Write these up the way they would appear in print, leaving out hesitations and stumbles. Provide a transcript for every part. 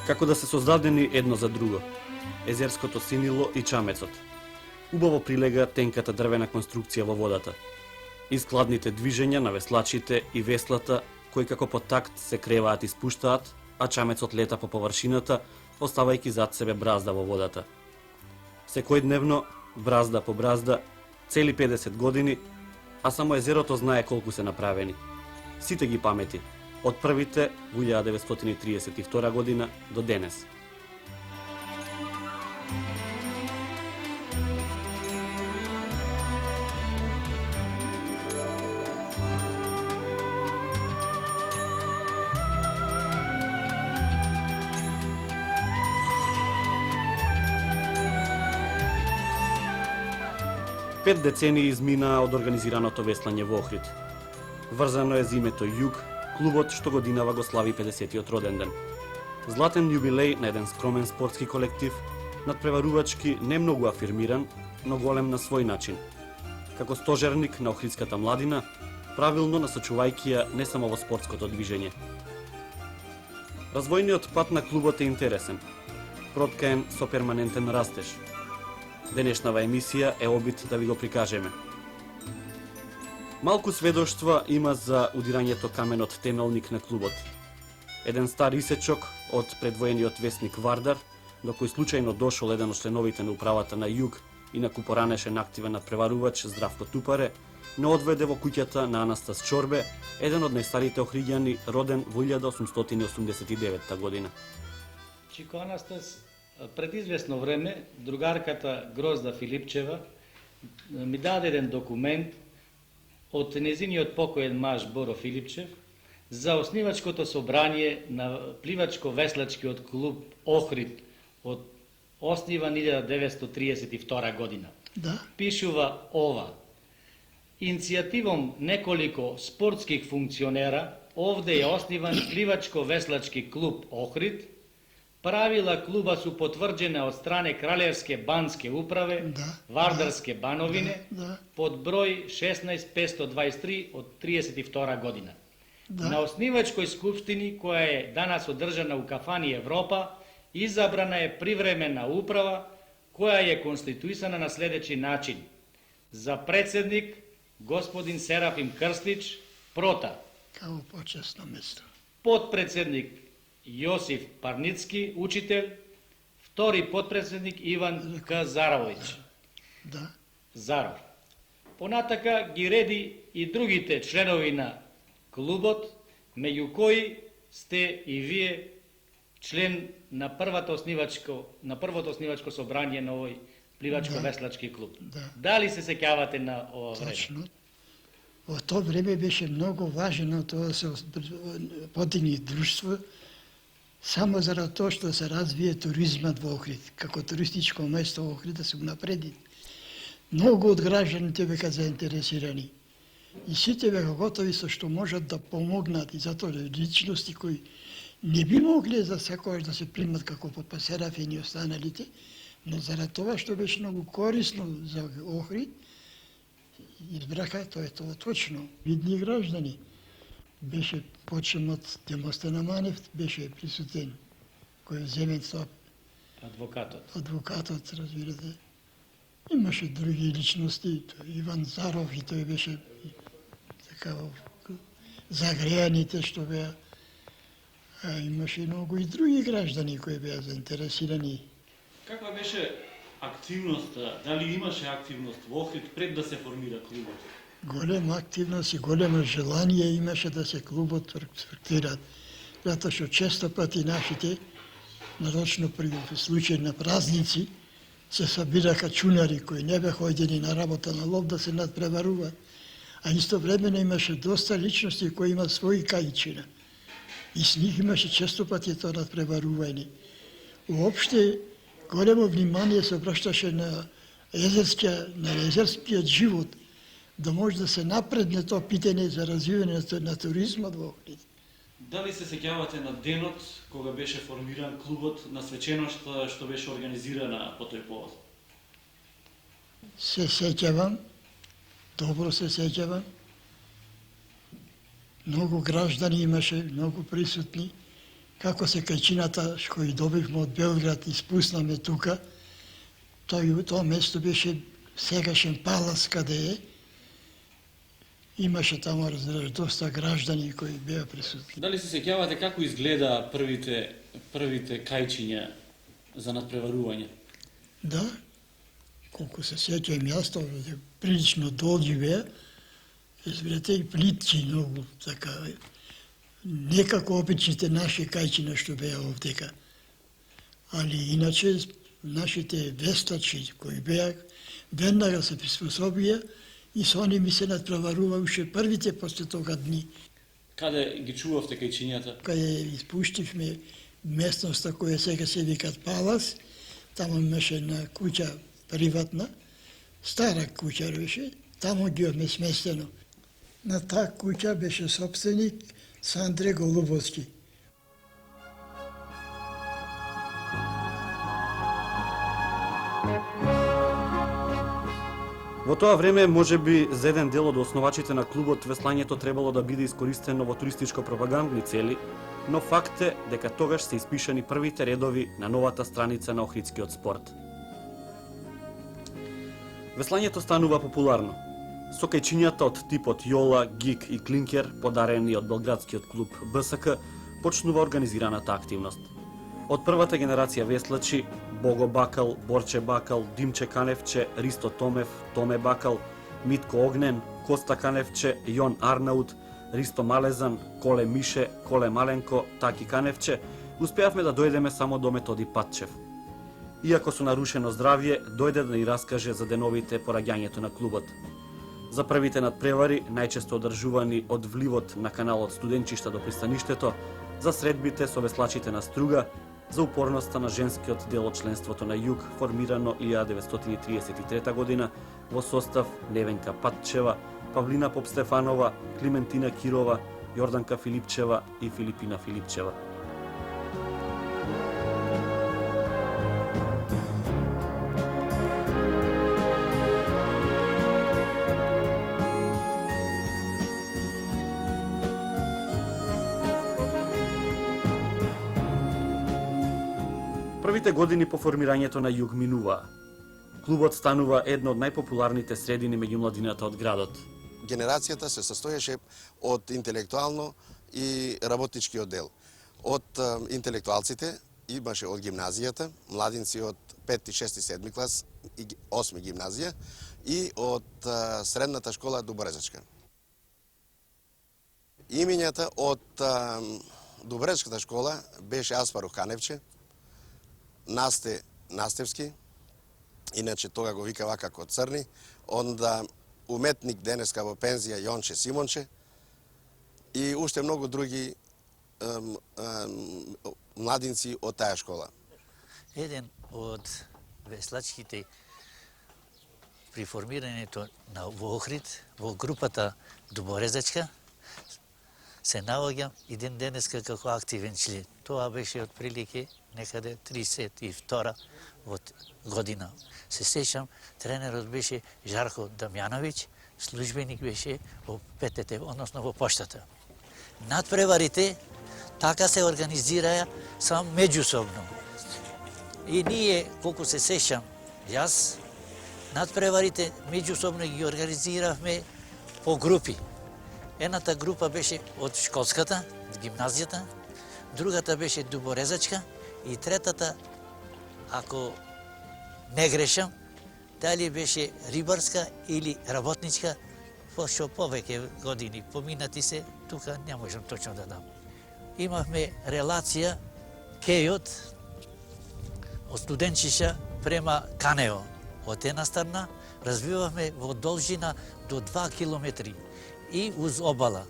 Како да се создадени едно за друго. Езерското синило и чамецот. Убаво прилега тенката дрвена конструкција во водата. И складните движења на веслачите и веслата, кои како по такт се креваат и спуштаат, а чамецот лета по површината, оставајќи зад себе бразда во водата. Секојдневно, бразда по бразда, цели 50 години, а само езерото знае колку се направени. Сите ги памети, од првите во 1932 година до денес. Пет децении измина од организираното веслање во Охрид. Врзано е за името Југ, клубот што годинава го слави 50-тиот роден ден. Златен јубилеј на еден скромен спортски колектив, надпреварувачки не многу афирмиран, но голем на свој начин. Како стожерник на охридската младина, правилно насочувајќи ја не само во спортското движење. Развојниот пат на клубот е интересен, проткаен со перманентен растеж. Денешнава емисија е обид да ви го прикажеме. Малку сведоштва има за удирањето каменот темелник на клубот. Еден стар исечок од предвоениот весник Вардар, до кој случајно дошол еден од членовите на управата на Југ и на купоранешен активен надпреварувач Здравко Тупаре, не одведе во куќата на Анастас Чорбе, еден од најстарите охриѓани, роден во 1889 година. Чико Анастас, пред известно време, другарката Грозда Филипчева ми даде еден документ од незиниот покоен маж Боро Филипчев за основачкото собрание на пливачко-веслачкиот клуб Охрид од основан 1932 година. Да. Пишува ова: иницијативом неколико спортских функционера овде е основан пливачко-веслачки клуб Охрид. Правила клуба су потврđene од стране Кралевске банске управе, Да. Вардарске бановине, Да. под број 16523 од 32 година. Да. На основачкој скупштини, која е данас одржана у кафани Европа, изабрана е привремена управа, која е конституисана на следеќи начин. За председник, господин Серафим Крстич, Прота. Као почесно место. Подпредседник Јосиф Парницки, учител, втори подпредседник Иван К. Заровиќ. Да. Заров. Понатака ги реди и другите членови на клубот, меѓу кои сте и вие член на првото основачко собрание на овој пливачко-веслачки клуб. Да. Дали се сеќавате на ова време? Точно. Во тоа време беше многу важно тоа да се подигне друштво, само заради тоа што се развие туризмот во Охрид, како туристичко место во Охрид да се напреди. Многу од граѓаните беа заинтересирани. И сите беа готови со што можат да помогнат, и затоа личности кои не би могли за секојаш да се примат како Папа Серафин и останалите, но заради тоа што беше многу корисно за Охрид, избраха, тоа е тоа точно. Видни граждани. Беше почнат Демостен Аманев, беше присутен, кој земен со адвокатот, разбирате. Имаше други личности, Иван Заров, и тој беше така загрејаните што беа. Имаше многу и други граждани кои беа заинтересирани. Каква беше активноста, дали имаше активност во Охрид пред да се формира клубот? Голема активност и големо желание имаше да се клубот фруктира. Затоа што често пати нашите, нарочно при случај на празници, се собираха чунари кои не беа ходени на работа на лов да се надпреваруваат. А истовремено имаше доста личности кои имаат своји кајчина. И с нив имаше често пати тоа надпреварување. Уопште, големо внимание се обращаше на езерскиот живот, да може да се напредне тоа питање за развивање на туризмот во Охрид. Дали се сеќавате на денот кога беше формиран клубот, на свеченоста што беше организирана по тој повод? Се сеќавам, добро се сеќавам. Многу граждани имаше, многу присутни. Како се кајчината кој добивме од Белград и спуснаме тука, тоа место беше сегашен Палас каде е. Имаше таму, разбираш, доста граждани кои беа присутни. Дали се сеќавате како изгледа првите кајчиња за надпреварување? Да, колку се сеќавам јас, тоа прилично долги беа, изберете и плитки многу, така, некако обичните наши кајчина што беа овдека. Али иначе, нашите вестачи кои беа, веднага се приспособија и со они ми се надпреварува уште првите после тога дни. Каде ги чувавте кајчињата? Каде испуштивме местноста која сега се викат Палас, таму имаше една куќа приватна, стара куќа беше, таму ги имаме сместено. На таа куќа беше собственик Сандре Голубовски. Во тоа време, може би, за еден дел од основачите на клубот, веслањето требало да биде искористено во туристичко-пропагандни цели, но факт е дека тогаш се испишани првите редови на новата страница на охридскиот спорт. Веслањето станува популарно. Со кајчињата од типот јола, гик и клинкер, подарени од белградскиот клуб БСК, почнува организираната активност. Од првата генерација веслачи, Бого Бакал, Борче Бакал, Димче Каневче, Ристо Томев, Томе Бакал, Митко Огнен, Коста Каневче, Јон Арнаут, Ристо Малезан, Коле Мише, Коле Маленко, Таки Каневче, успеавме да дојдеме само до Методи Патчев. Иако со нарушено здравје, дојде да ни раскаже за деновите по раѓањето на клубот. За првите надпревари, најчесто одржувани од вливот на каналот Студенчишта до пристаништето, за средбите со веслачите на Струга, за упорноста на женскиот дел од членството на Југ, формирано 1933 година во состав Невенка Патчева, Павлина Попстефанова, Климентина Кирова, Јорданка Филипчева и Филипина Филипчева. Првите години по формирањето на Југ минуваа. Клубот станува едно од најпопуларните средини меѓу младината од градот. Генерацијата се состоеше од интелектуално и работнички оддел. Од интелектуалците имаше од гимназијата, младинци од 5, 6, 7 клас и 8 гимназија и од средната школа Дуборезачка. Имињата од Дуборезачката школа беше Аспарух Каневче, Насте Настевски, иначе тога го викава како Црни, онда уметник денеска во пензија Јонче Симонче и уште многу други младинци од таа школа. Еден од веслачките при формирањето на во Охрид, во групата Дуборезачка, се наоѓам и ден денеска како активен член. Тоа беше од прилike некаде 32 година. Се сеќам, тренерот беше Жарко Дамјановиќ, службеник беше во ПТТ, односно во поштата. Надпреварите така се организираа само меѓусобно. И ние, колку се сеќам, јас, надпреварите меѓусобно ги организиравме по групи. Едната група беше од школската, гимназијата, другата беше Дуборезачка и третата, ако не грешам, дали беше рибарска или работничка, пошто повеќе години поминати се, тука не можам точно да дам. Имавме релација кејот од Студенчиша према Канео. Од една страна развивавме во должина до 2 километри и уз обала.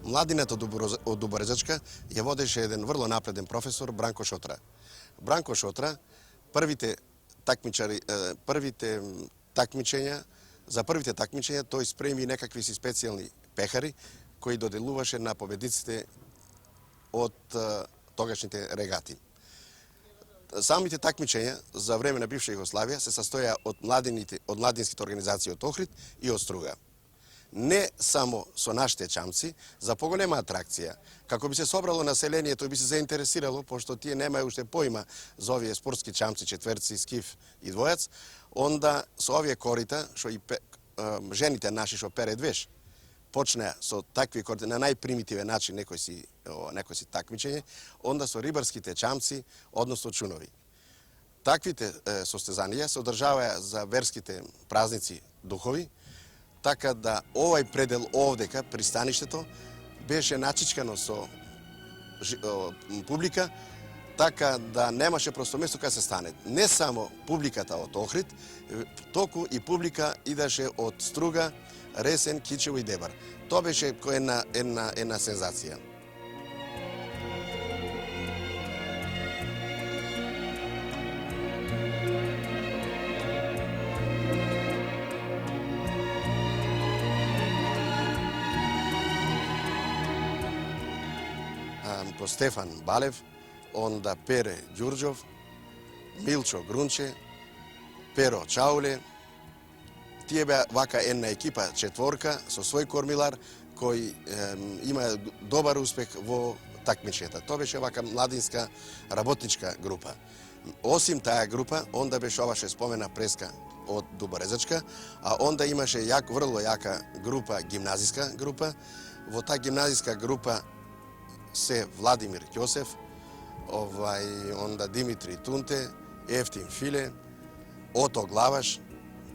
Младината од Дуборезачка ја водеше еден врло напреден професор Бранко Шотра. Бранко Шотра, првите такмичења тој спреми некакви си специјални пехари кои доделуваше на победиците од тогашните регати. Самите такмичења за време на бивша Југославија се состоја од младинските организации од Охрид и од Струга. не само со нашите чамци, за поголема атракција. Како би се собрало населението, би се заинтересирало, пошто тие немаја уште поима за овие спортски чамци, четверци, скиф и двојац, онда со овие корита, што и жените наши што перед веш, почнеа со такви корита, на најпримитивен начин некој си такмичење, онда со рибарските чамци, односно чунови. Таквите состезанија се одржаваја за верските празници духови, така да овај предел овдека, пристаништето, беше начичкано со публика, така да немаше просто место каде се стане. Не само публиката од Охрид, току и публика идеше од Струга, Ресен, Кичево и Дебар. Тоа беше една сензација. По Стефан Балев, онда Пере Ѓурџов, Милчо Грунче, Перо Чауле. Тие беа вака една екипа, четворка, со свој кормилар, кој има добар успех во такмичењата. Тоа беше вака младинска работничка група. Осим таа група, онда беше ова што спомена Преска од Дуборезачка, а онда имаше врло јака група, гимназиска група. Во таа гимназиска група се Владимир Ќосев, онда Димитри Тунте, Ефтим Филе, Ото Главаш,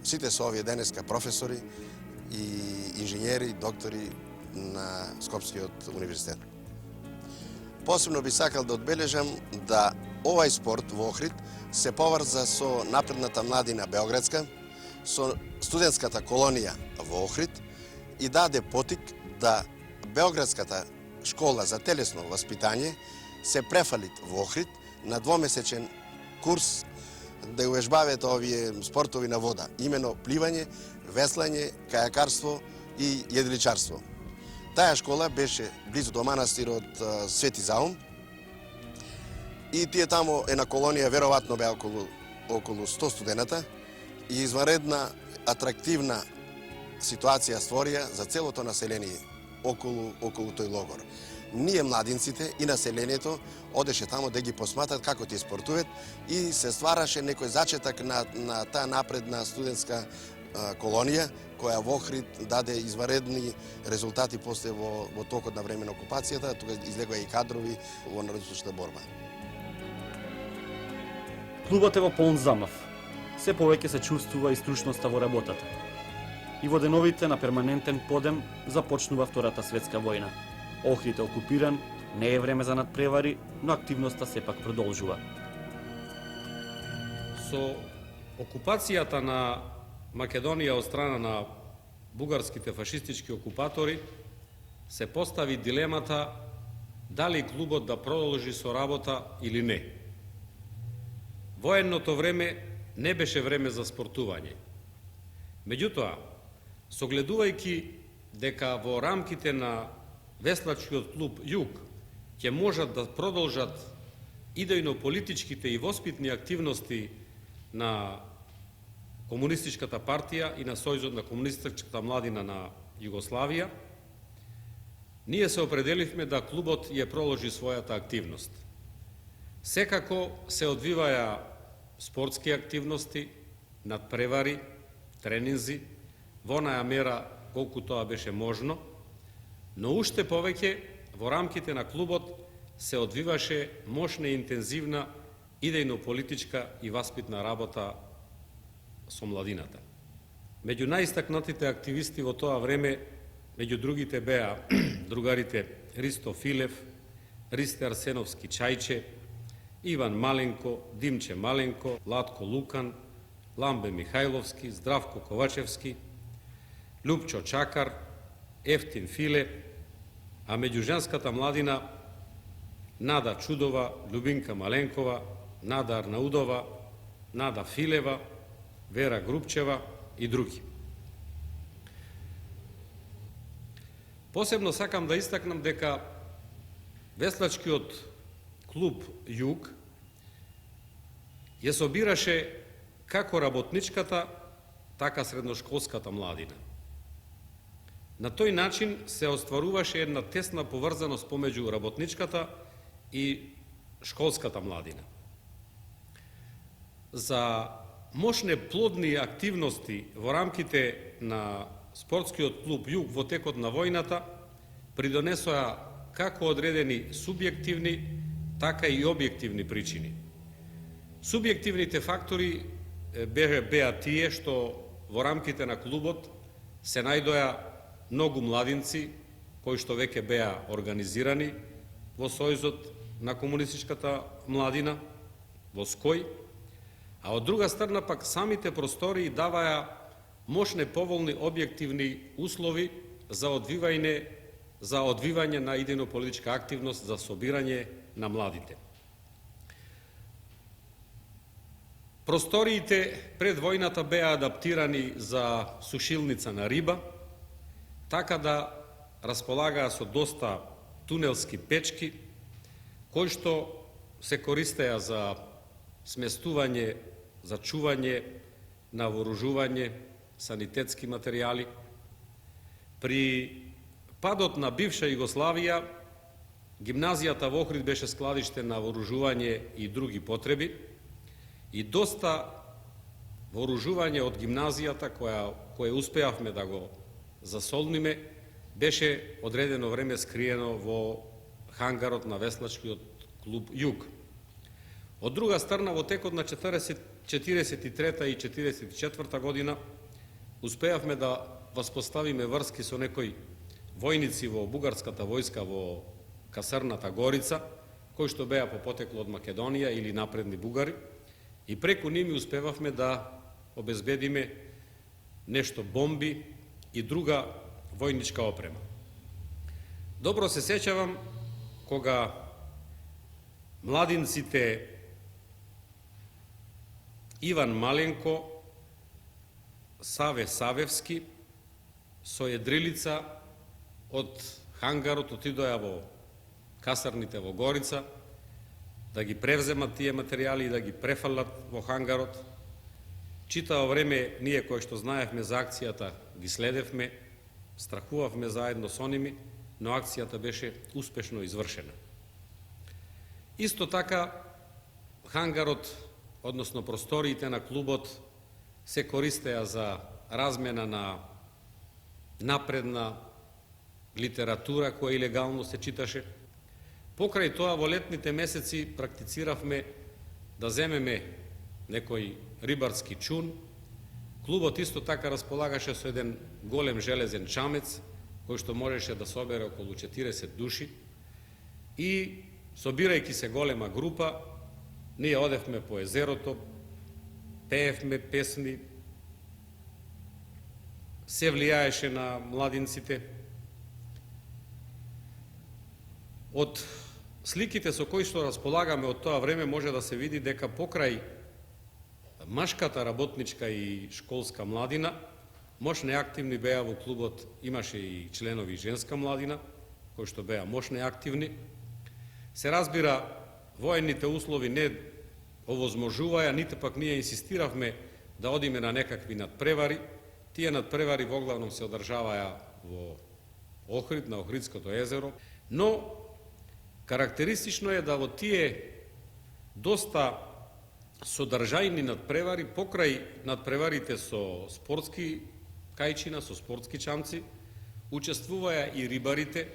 сите се овие денеска професори и инженери, доктори на Скопскиот универзитет. Посебно би сакал да одбележам да овај спорт во Охрид се поврза со напредната младина Београдска, со студентската колонија во Охрид и даде потик да Београдската школа за телесно воспитање се префалит во Охрид на двомесечен курс да увежбават овие спортови на вода, имено пливање, веслање, кајакарство и једличарство. Таа школа беше близу до манастирот Свети Заум и тие таму една колонија веројатно беа околу 100 студената и изваредна атрактивна ситуација створија за целото население околу тој логор. Ние младинците и населението одеше таму да ги посматрат како тие спортуват и се ствараше некој зачеток на таа напредна студентска колонија која во Охрид даде изваредни резултати после во токот на време на окупацијата, тука излегоа и кадрови во народничка борба. Клубот е во полн замав. Се повеќе се чувствува и стручноста во работата. И во деновите на перманентен подем започнува Втората светска војна. Охрид е окупиран, не е време за надпревари, но активноста сепак продолжува. Со окупацијата на Македонија од страна на бугарските фашистички окупатори се постави дилемата дали клубот да продолжи со работа или не. Военното време не беше време за спортување. Меѓутоа, согледувајќи дека во рамките на веслачкиот клуб Југ ќе можат да продолжат идејно-политичките и воспитни активности на Комунистичката партија и на Сојузот на комунистичката младина на Југославија, ние се определивме да клубот ја проложи својата активност. Секако се одвиваја спортски активности, надпревари, тренинзи, во наја мера колку тоа беше можно, но уште повеќе во рамките на клубот се одвиваше мощна и интензивна идејно-политичка и васпитна работа со младината. Меѓу најистакнатите активисти во тоа време, меѓу другите беа другарите Ристо Филев, Ристе Арсеновски Чајче, Иван Маленко, Димче Маленко, Латко Лукан, Ламбе Михајловски, Здравко Ковачевски, Љупчо Чакар, Ефтин Филе, а меѓу женската младина Нада Чудова, Љубинка Маленкова, Нада Арнаудова, Нада Филева, Вера Грубчева и други. Посебно сакам да истакнам дека веслачкиот клуб Југ ја собираше како работничката, така средношколската младина. На тој начин се остваруваше една тесна поврзаност помеѓу работничката и школската младина. За мощне плодни активности во рамките на спортскиот клуб Југ во текот на војната придонесоа како одредени субјективни, така и објективни причини. Субјективните фактори беа тие што во рамките на клубот се најдоа многу младинци кои што веќе беа организирани во Сојузот на комунистичката младина, во СКОј, а од друга страна пак самите простории даваја мощне поволни објективни услови за одвивање на идејно-политичка активност, за собирање на младите. Просториите пред војната беа адаптирани за сушилница на риба, така да располагаа со доста тунелски печки, кои што се користеа за сместување, за чување на вооружување, санитетски материјали. При падот на бивша Југославија, гимназијата во Охрид беше складиште на вооружување и други потреби и доста вооружување од гимназијата кое успеавме да го засолниме, беше одредено време скриено во хангарот на веслачкиот клуб Југ. Од друга страна, во текот на 43-та и 44-та година успеавме да воспоставиме врски со некои војници во бугарската војска во касарната Горица, кои што беа по потекло од Македонија или напредни бугари, и преку ними успевавме да обезбедиме нешто бомби и друга војничка опрема. Добро се сеќавам кога младинците Иван Маленко, Саве Савевски со едрилица од хангарот отидоа во касарните во Горица да ги превземат тие материјали и да ги префалат во хангарот. Читаво време ние кои што знаевме за акцијата ги следевме, страхувавме заедно со ними, но акцијата беше успешно извршена. Исто така, хангарот, односно просториите на клубот, се користеа за размена на напредна литература која илегално се читаше. Покрај тоа, во летните месеци практициравме да земеме некој рибарски чун. Клубот исто така располагаше со еден голем железен чамец, кој што можеше да собере околу 40 души. И, собирајќи се голема група, ние одевме по езерото, пеевме песни, се влијаеше на младинците. Од сликите со кои што располагаме од тоа време може да се види дека покрај машката работничка и школска младина, мощно активни беа во клубот, имаше и членови женска младина, кои што беа мощно активни. Се разбира, военните услови не овозможуваја, нити пак ние инсистиравме да одиме на некакви надпревари. Тие надпревари воглавном се одржаваја во Охрид, на Охридското езеро, но карактеристично е да во тие доста содржајни надпревари, покрај надпреварите со спортски кајчина, со спортски чамци, учествуваја и рибарите,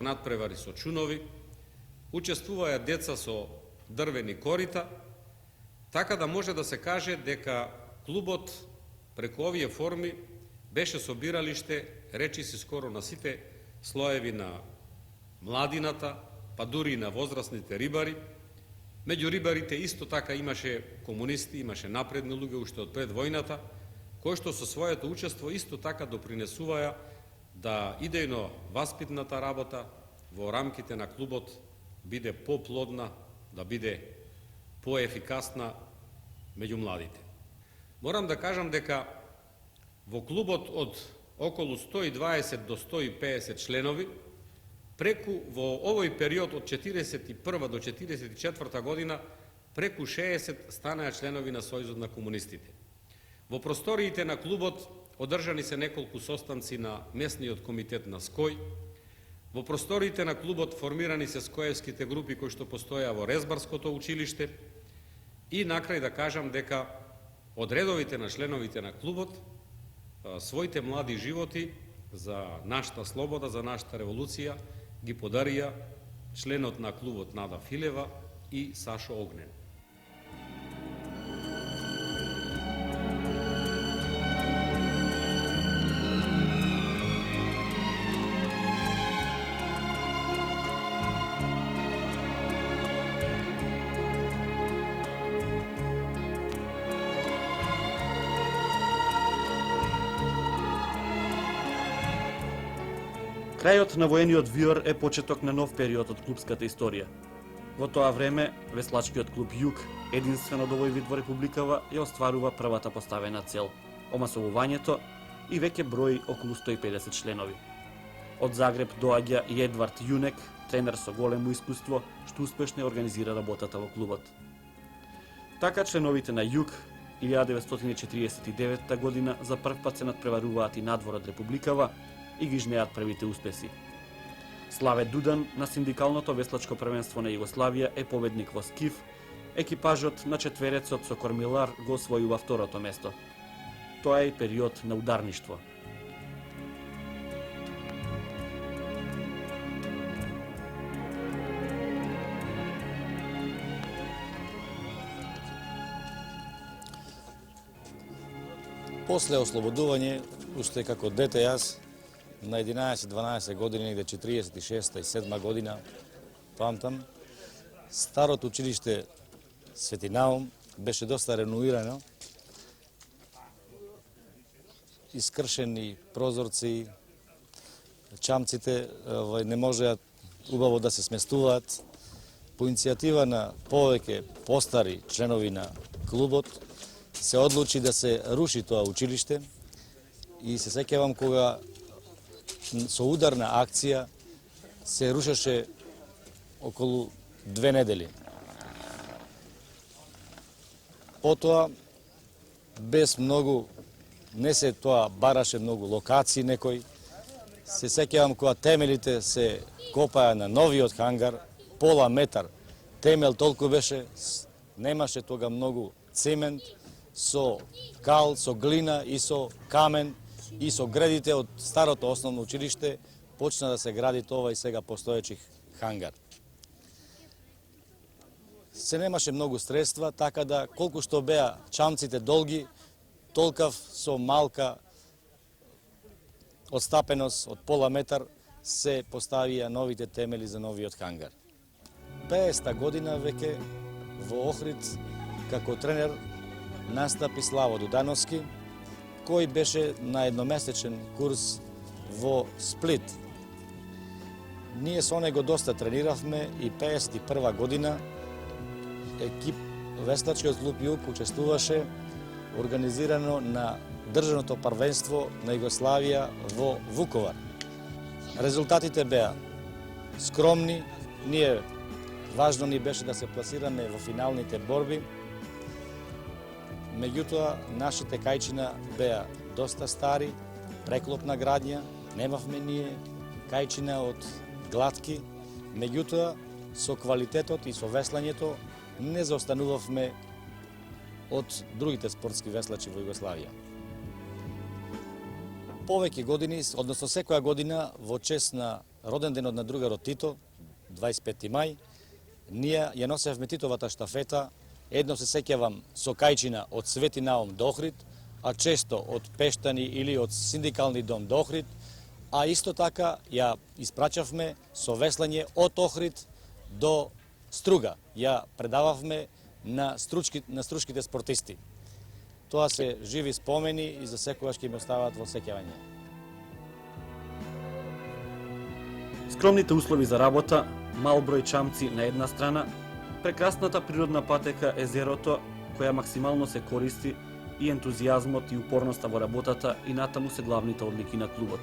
надпревари со чунови, учествуваја деца со дрвени корита, така да може да се каже дека клубот преку овие форми беше собиралиште, речиси скоро на сите слоеви на младината, па дури и на возрастните рибари. Меѓу рибарите исто така имаше комунисти, имаше напредни луѓе уште од пред војната, кои што со своето учество исто така допринесуваја да идејно васпитната работа во рамките на клубот биде поплодна, да биде поефикасна меѓу младите. Морам да кажам дека во клубот од околу 120 до 150 членови, преку во овој период од 41 до 44 година, преку 60 станаа членови на Сојузот на комунистите. Во просториите на клубот одржани се неколку состанци на местниот комитет на СКОј, во просториите на клубот формирани се скоевските групи кои што постоја во Резбарското училиште и накрај да кажам дека од редовите на членовите на клубот своите млади животи за нашата слобода, за нашата револуција ги подарија членот на клубот Нада Филева и Сашо Огнен. Крајот на воениот виор е почеток на нов период од клубската историја. Во тоа време, веслачкиот клуб Југ, единствен од овој вид во Републикава, ја остварува првата поставена цел – омасовувањето и веќе брои околу 150 членови. Од Загреб доаѓа и Едвард Јунек, тренер со големо искуство, што успешно ја организира работата во клубот. Така членовите на Југ 1949 година за прв пат се надпреваруваат и надвор од Републикава и ги жнеат првите успеси. Славе Дудан на синдикалното веслачко првенство на Југославија е победник во скиф, екипажот на четверецот со кормилар го освојува второто место. Тоа е и период на ударништво. После ослободување, уште како дете јас, на 11-12 години, негде 46 и 7 година, памтам, старото училиште Свети Наум беше доста ренуирано, искршени прозорци, чамците не можеа убаво да се сместуваат. По иницијатива на повеќе постари членови на клубот се одлучи да се руши тоа училиште и се сеќавам кога со ударна акција се рушеше околу 2 недели. Потоа, без многу, не се тоа бараше многу локации некој, се сеќавам кога темелите се копаја на новиот хангар, пола метар темел толку беше, немаше тога многу цемент, со кал, со глина и со камен, и со градите од старото основно училиште почна да се гради тоа и сега постоечи хангар. Се немаше многу средства, така да колку што беа чамците долги, толкав со малка одстапеност од пола метар се поставија новите темели за новиот хангар. 50-та година веќе во Охрид како тренер настапи Славо Дудановски, кој беше на едномесечен курс во Сплит. Ние со него доста трениравме и 51 година екип веслачкиот клуб Југ учествуваше организирано на државното првенство на Југославија во Вуковар. Резултатите беа скромни, важно ни беше да се пласираме во финалните борби. Меѓутоа, нашите кајчина беа доста стари, преклопна градња, немавме ние кајчина од глатки, меѓутоа, со квалитетот и со веслањето не заостанувавме од другите спортски веслачи во Југославија. Повеќе години, односно секоја година, во чест на роден денот на другарот Тито, 25 мај, ние ја носевме Титовата штафета. Едно се сеќавам со кајчина од Свети Наум до Охрид, а често од Пештани или од Синдикални дом до Охрид, а исто така ја испрачавме со веслање од Охрид до Струга. Ја предававме на стручките спортисти. Тоа се живи спомени и за секогаш ќе ме оставаат во сеќавање. Скромните услови за работа, мал број чамци на една страна, прекрасната природна патека езерото, која максимално се користи, и ентузијазмот и упорноста во работата и натаму се главните одлики на клубот.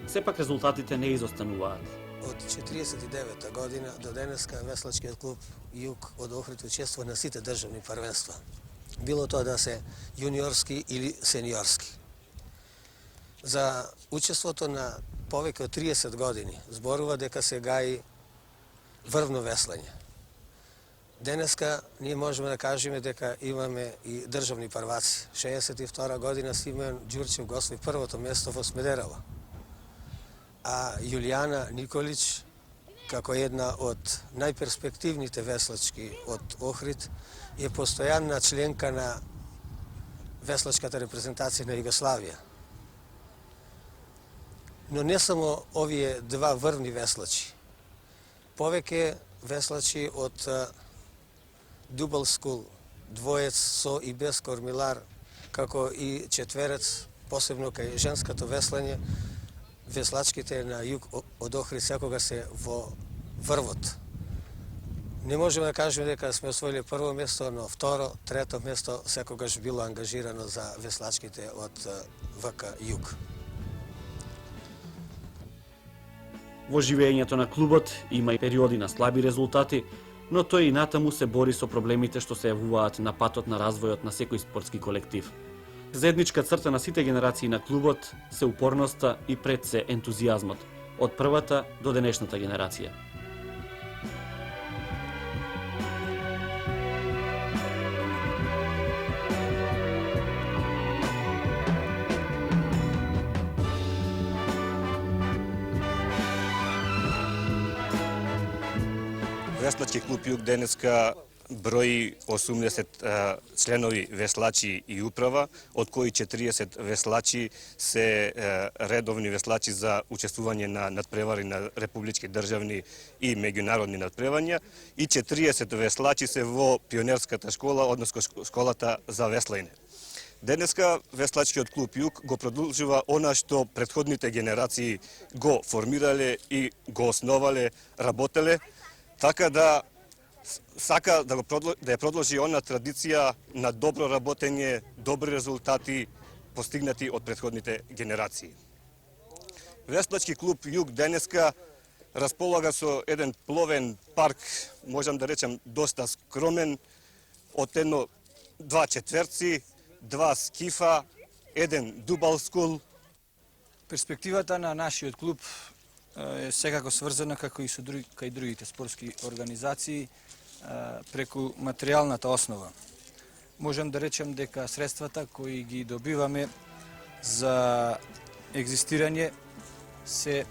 Сепак резултатите не изостануваат. Од 49 година до денеска веслачкиот клуб Југ од Охрид учествува на сите државни првенства. Било тоа да се јуниорски или сениорски. За учеството на повеќе од 30 години зборува дека се гаи врвно веслање. Денеска ние можеме да кажеме дека имаме и државни прваци. 62 година Симеон Ѓурчев го освои првото место во Смедерово. А Јулијана Николич, како една од најперспективните веслачки од Охрид, е постојанна членка на веслачката репрезентација на Југославија. Но не само овие два врвни веслачи. Повеќе веслачи од Дубл Скул, двоец со и без кормилар, како и четверец, посебно кај женското веслање, веслачките на југ од Охрид секогаш се во врвот. Не можеме да кажеме дека сме освоили прво место, но второ, трето место секогаш било ангажирано за веслачките од ВК Југ. Во живењето на клубот има и периоди на слаби резултати, но тој и натаму се бори со проблемите што се јавуваат на патот на развојот на секој спортски колектив. Заедничка црта на сите генерации на клубот се упорноста и пред се ентузијазмот, од првата до денешната генерација. Веслачки клуб Југ денеска брои 80 членови веслачи и управа, од кои 40 веслачи се редовни веслачи за учествување на надпревари на републички, државни и меѓународни надпревања и 40 веслачи се во пионерската школа, односно школата за веслање. Денеска веслачкиот клуб Југ го продолжува она што претходните генерации го формирале и го основале, работеле, така да сака да ја продолжи она традиција на добро работење, добри резултати постигнати од претходните генерации. Веслачки клуб Југ денеска располага со еден пловен парк, можам да речем доста скромен, од два четверци, два скифа, еден дубал скул. Перспективата на нашиот клуб е секако сврзана како и со другите спортски организации преку материјалната основа. Можам да речем дека средствата кои ги добиваме за екзистирање се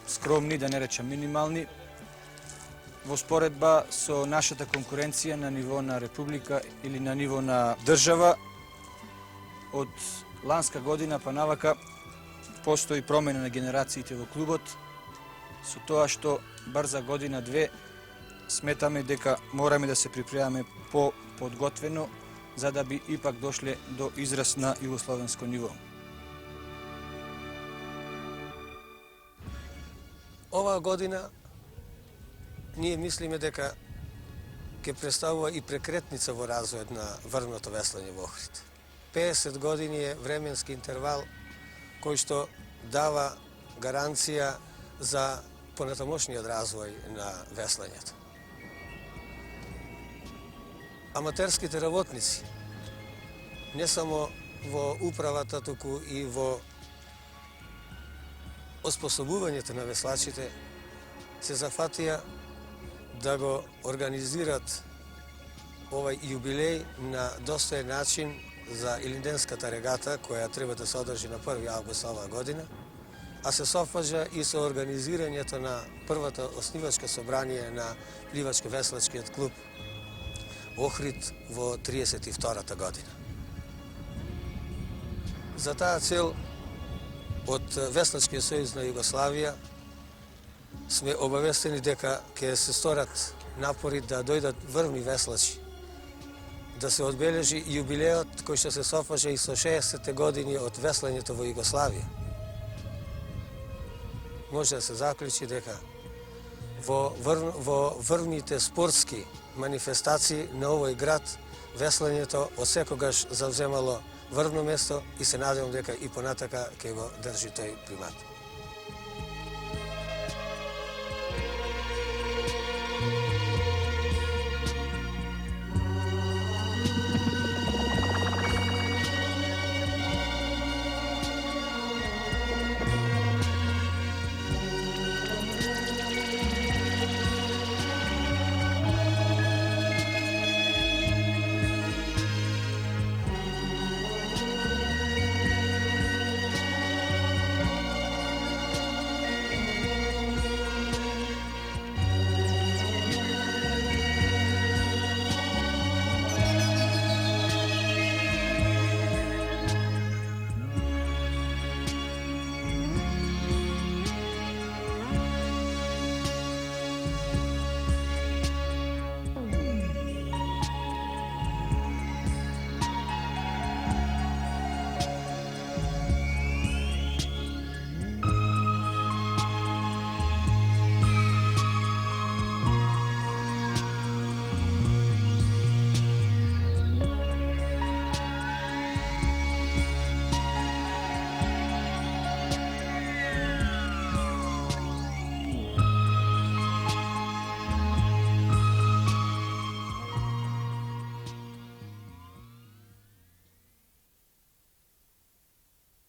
скромни, да не речем минимални, во споредба со нашата конкуренција на ниво на република или на ниво на држава. Од ланска година па навака постои промена на генерациите во клубот, со тоа што бар за година-две сметаме дека мораме да се припремаме по-подготвено, за да би ипак дошле до израз на југословенско ниво. Оваа година ние мислиме дека ќе представува и прекретница во развојот на врвното веслање во Охрид. 50 години е временски интервал кој што дава гаранција за понатамошниот развој на веслањето. Аматерските работници, не само во управата, туку и во оспособувањето на веслачите, се зафатија да го организират овај јубилеј на достоен начин за Илинденската регата, која треба да се одржи на 1. август оваа година, а се совпаѓа и со организирањето на првото основачко собрание на пливачко-веслачкиот клуб Охрид во 32-та година. За таа цел од Веслачкиот сојуз на Југославија сме обавестени дека ќе се сторат напори да дојдат врвни веслачи, да се одбележи јубилеот кој што се совпаѓа и со 60 години од веслањето во Југославија. Може да се заклучи дека во врвните спортски манифестации на овој град веслањето осекогаш завземало врвно место и се надевам дека и понатака ќе го држи тој примат.